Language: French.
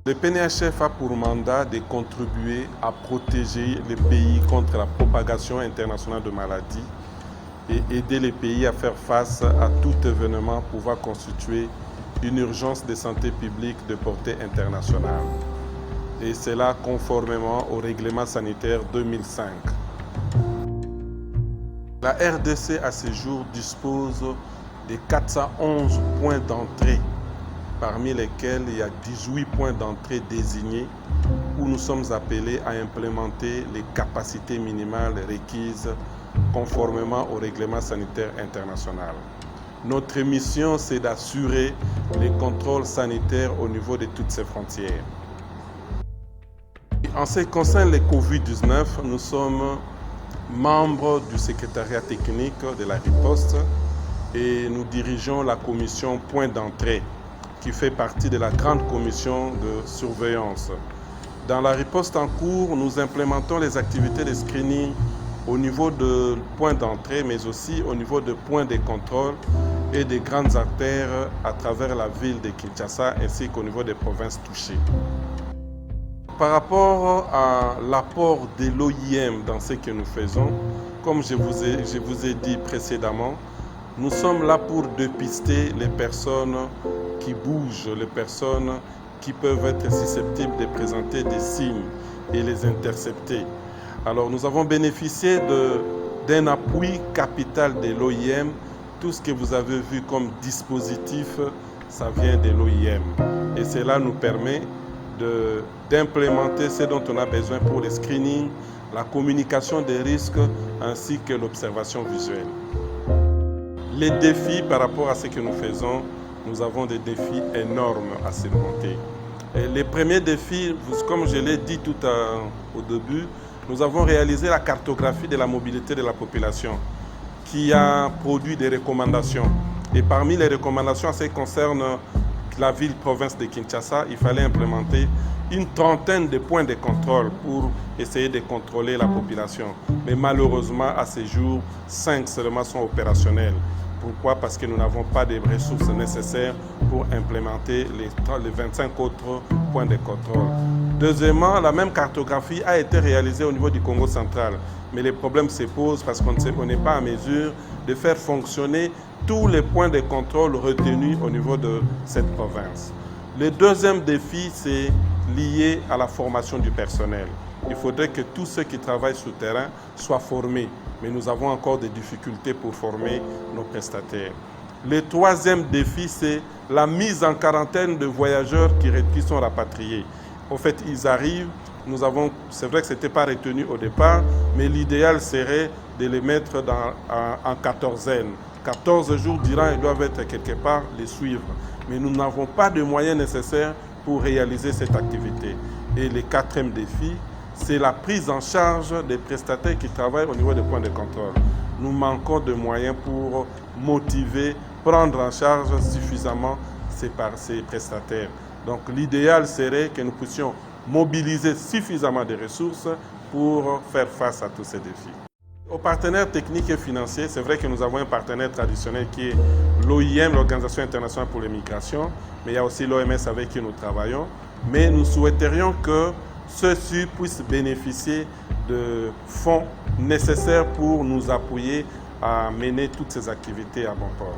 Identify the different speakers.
Speaker 1: Le PNHF a pour mandat de contribuer à protéger les pays contre la propagation internationale de maladies et aider les pays à faire face à tout événement pouvant constituer une urgence de santé publique de portée internationale. Et cela conformément au règlement sanitaire 2005. La RDC à ce jour dispose de 411 points d'entrée, parmi lesquels il y a 18 points d'entrée désignés où nous sommes appelés à implémenter les capacités minimales requises conformément au règlement sanitaire international. Notre mission, c'est d'assurer les contrôles sanitaires au niveau de toutes ces frontières. En ce qui concerne les COVID-19, nous sommes membres du secrétariat technique de la riposte et nous dirigeons la commission point d'entrée qui fait partie de la grande commission de surveillance. Dans la riposte en cours, nous implémentons les activités de screening au niveau de points d'entrée, mais aussi au niveau de points de contrôle et des grandes artères à travers la ville de Kinshasa ainsi qu'au niveau des provinces touchées. Par rapport à l'apport de l'OIM dans ce que nous faisons, comme je vous ai dit précédemment, nous sommes là pour dépister les personnes qui bougent, les personnes qui peuvent être susceptibles de présenter des signes et les intercepter. Alors nous avons bénéficié d'un appui capital de l'OIM. Tout ce que vous avez vu comme dispositif, ça vient de l'OIM. Et cela nous permet d'implémenter ce dont on a besoin pour le screening, la communication des risques ainsi que l'observation visuelle. Les défis par rapport à ce que nous faisons, nous avons des défis énormes à surmonter. Et les premiers défis, comme je l'ai dit tout au début, nous avons réalisé la cartographie de la mobilité de la population qui a produit des recommandations. Et parmi les recommandations, en ce qui concerne la ville-province de Kinshasa, il fallait implémenter une trentaine de points de contrôle pour essayer de contrôler la population. Mais malheureusement, à ce jour, 5 seulement sont opérationnels. Pourquoi? Parce que nous n'avons pas de ressources nécessaires pour implémenter les 25 autres points de contrôle. Deuxièmement, la même cartographie a été réalisée au niveau du Congo central. Mais les problèmes se posent parce qu'on n'est pas en mesure de faire fonctionner tous les points de contrôle retenus au niveau de cette province. Le deuxième défi, c'est lié à la formation du personnel. Il faudrait que tous ceux qui travaillent sur le terrain soient formés, mais nous avons encore des difficultés pour former nos prestataires. Le troisième défi, c'est la mise en quarantaine de voyageurs qui sont rapatriés. En fait, ils arrivent, c'est vrai que ce n'était pas retenu au départ, mais l'idéal serait de les mettre en quatorzaine. 14 jours durant, ils doivent être quelque part, les suivre. Mais nous n'avons pas de moyens nécessaires pour réaliser cette activité. Et le quatrième défi, c'est la prise en charge des prestataires qui travaillent au niveau des points de contrôle. Nous manquons de moyens pour motiver, prendre en charge suffisamment ces prestataires. Donc l'idéal serait que nous puissions mobiliser suffisamment de ressources pour faire face à tous ces défis. Aux partenaires techniques et financiers, c'est vrai que nous avons un partenaire traditionnel qui est l'OIM, l'Organisation internationale pour les migrations, mais il y a aussi l'OMS avec qui nous travaillons. Mais nous souhaiterions que ceux-ci puissent bénéficier de fonds nécessaires pour nous appuyer à mener toutes ces activités à bon port.